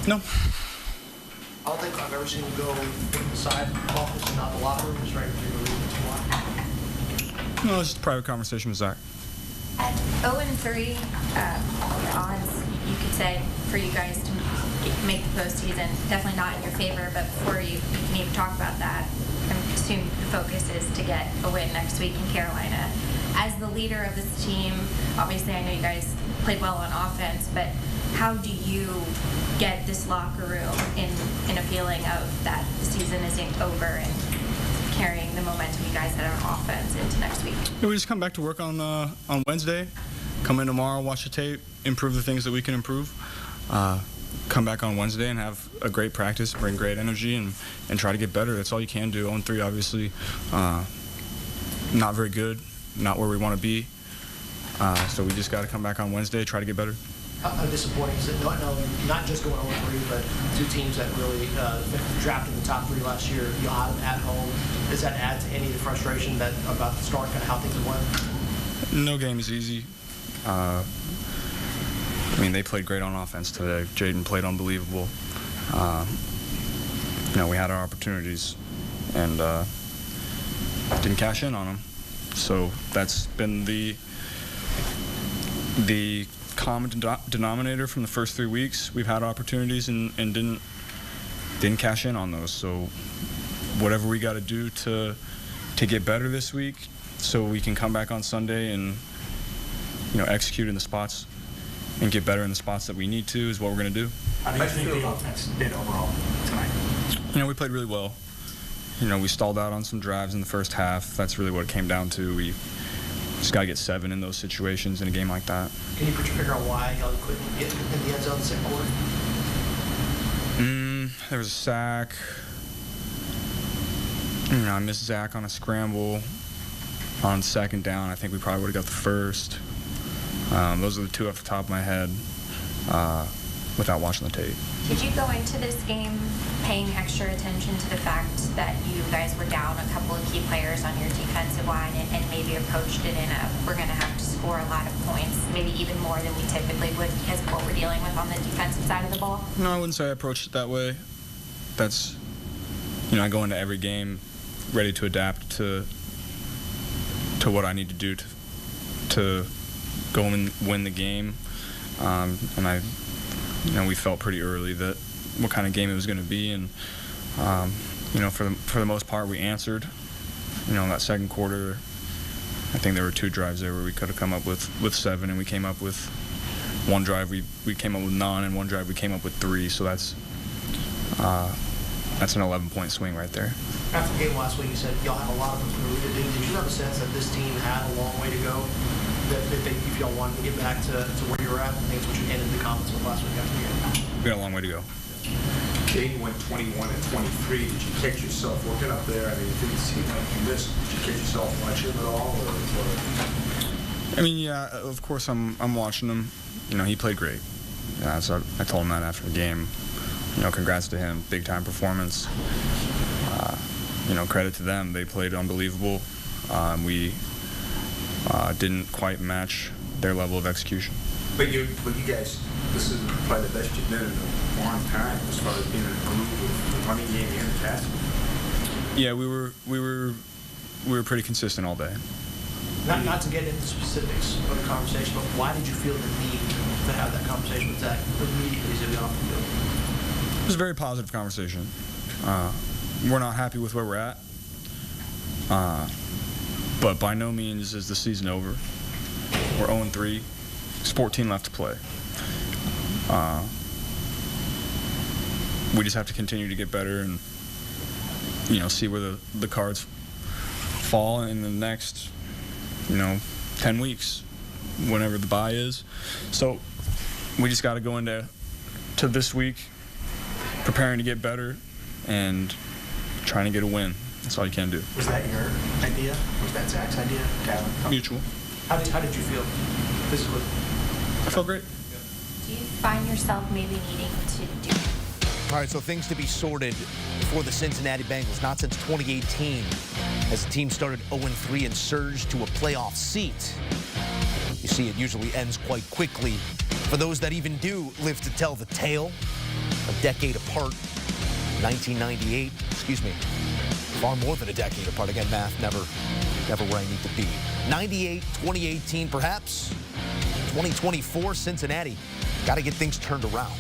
No. I don't think I've ever seen you go inside the office and not the locker room. Is there any particular reason why? No, it's just a private conversation with Zach. At 0-3, the odds, you could say, for you guys to make the postseason, definitely not in your favor, but before you can even talk about that, I assume the focus is to get a win next week in Carolina. As the leader of this team, obviously I know you guys played well on offense, but how do you get this locker room in a feeling of that the season isn't over and carrying the momentum you guys had on offense into next week? Yeah, we just come back to work on Wednesday, come in tomorrow, watch the tape, improve the things that we can improve, come back on Wednesday and have a great practice, bring great energy, and try to get better. That's all you can do. 0-3, obviously, not very good, not where we want to be. So we just got to come back on Wednesday, try to get better. How disappointing is it? No, not just going 0-3, but two teams that really drafted in the top 3 last year. You had them at home. Does that add to any of the frustration that about the start, kind of how things went? No game is easy. I mean, they played great on offense today. Jaden played unbelievable. We had our opportunities and didn't cash in on them. So that's been the common denominator from the first 3 weeks. We've had opportunities and didn't cash in on those. So whatever we got to do to get better this week, so we can come back on Sunday and execute in the spots and get better in the spots that we need to, is what we're going to do. How do you think the offense did overall tonight? We played really well. We stalled out on some drives in the first half. That's really what it came down to. We just got to get 7 in those situations in a game like that. Can you put your finger on why y'all couldn't get in the end zone in the second quarter? There was a sack. I missed Zach on a scramble on second down. I think we probably would have got the first. Those are the 2 off the top of my head without watching the tape. Did you go into this game paying extra attention to the fact that you guys were down a couple of key players on your defensive line and maybe approached it in we're going to have to score a lot of points, maybe even more than we typically would because of what we're dealing with on the defensive side of the ball? No, I wouldn't say I approached it that way. That's, I go into every game ready to adapt to what I need to do to go and win the game. And we felt pretty early that what kind of game it was going to be, and for the most part we answered. In that second quarter, I think there were 2 drives there where we could have come up with 7, and we came up with one drive we came up with 9, and one drive we came up with 3. So that's an 11-point swing right there. After the game last week, you said y'all have a lot of improvement to do. Did you have a sense that this team had a long way to go? That if y'all wanted to get back to where you were at, I think it's what you ended the comments with last week after the game. We got a long way to go. Jaden went 21 and 23. Did you catch yourself working up there? I mean, it didn't seem like you missed. Did you catch yourself watching him at all? I mean, yeah, of course I'm watching him. He played great. Yeah, so I told him that after the game. Congrats to him. Big time performance. Credit to them. They played unbelievable. We didn't quite match their level of execution. But you guys, this is probably the best you've been in a long time as far as being in a groove with the running game and the passing. Yeah, we were pretty consistent all day. Not to get into specifics of the conversation, but why did you feel the need to have that conversation with Zach immediately as you got off the field? It was a very positive conversation. We're not happy with where we're at, but by no means is the season over. We're 0-3. There's 14 left to play. We just have to continue to get better and see where the cards fall in the next 10 weeks, whenever the bye is. So we just got to go into this week preparing to get better and trying to get a win. That's all you can do. Was that your idea? Was that Zach's idea? Mutual. How did you feel physically? I felt great. Do you find yourself maybe needing to do? All right, so things to be sorted for the Cincinnati Bengals. Not since 2018 as the team started 0-3 and surged to a playoff seat. You see, it usually ends quite quickly for those that even do live to tell the tale. a decade apart. 1998, excuse me, far more than a decade apart. Again, math never where I need to be. 98, 2018, perhaps 2024, Cincinnati got to get things turned around.